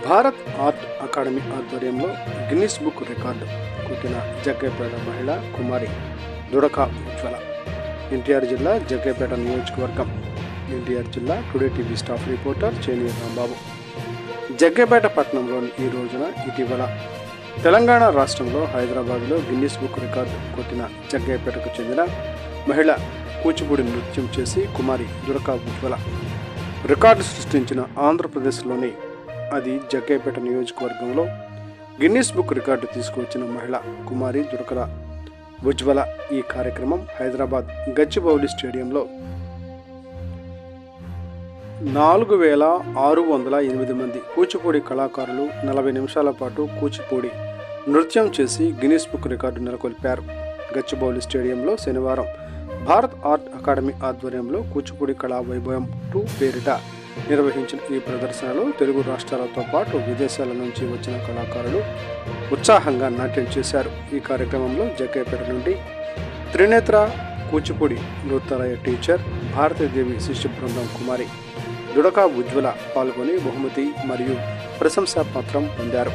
Bharat art academy ఆధ్వర్యంలో Guinness book record కొట్టిన జగ్గయ్యపేట మహిళ కుమారి దుడక ఉజ్వల. ఎన్టీఆర్ జిల్లా జగ్గయ్యపేట నియోజకవర్గం. ఎన్టీఆర్ జిల్లా today TV staff reporter Cheneru Rambabu. Jaggayyapeta పట్టణంలోని ఈ రోజున ఇటీవల తెలంగాణ రాష్ట్రంలో హైదరాబాద్లో గిన్నిస్ బుక్ రికార్డు కొట్టిన జగ్గయ్యపేటకు చెందిన మహిళ కూచిపూడి నృత్యం చేసి కుమారి దుడక ఉజ్వల రికార్డు సృష్టించిన ఆంధ్రప్రదేశ్లోని అది జగ్గయ్యపేట నియోజకవర్గంలో గిన్నిస్ బుక్ రికార్డు తీసుకువచ్చిన మహిళ కుమారి దుడక ఉజ్వల. ఈ కార్యక్రమం హైదరాబాద్ గచ్చిబౌలి స్టేడియంలో 4608 మంది కూచిపూడి కళాకారులు 40 నిమిషాల పాటు కూచిపూడి నృత్యం చేసి గిన్నిస్ బుక్ రికార్డు నెలకొల్పారు. గచ్చిబౌలి స్టేడియంలో శనివారం భారత్ ఆర్ట్ అకాడమీ ఆధ్వర్యంలో కూచిపూడి కళా వైభవం 2 పేరిట నిర్వహించిన ఈ ప్రదర్శనలో తెలుగు రాష్ట్రాలతో పాటు విదేశాల నుంచి వచ్చిన కళాకారులు ఉత్సాహంగా నాట్యం చేశారు. ఈ కార్యక్రమంలో జగ్గయ్యపేట నుండి త్రినేత్ర కూచిపూడి నృత్యాలయ టీచర్ భారతీదేవి శిష్య బృందం కుమారి దుడక ఉజ్వల పాల్గొని బహుమతి మరియు ప్రశంసా పత్రం పొందారు.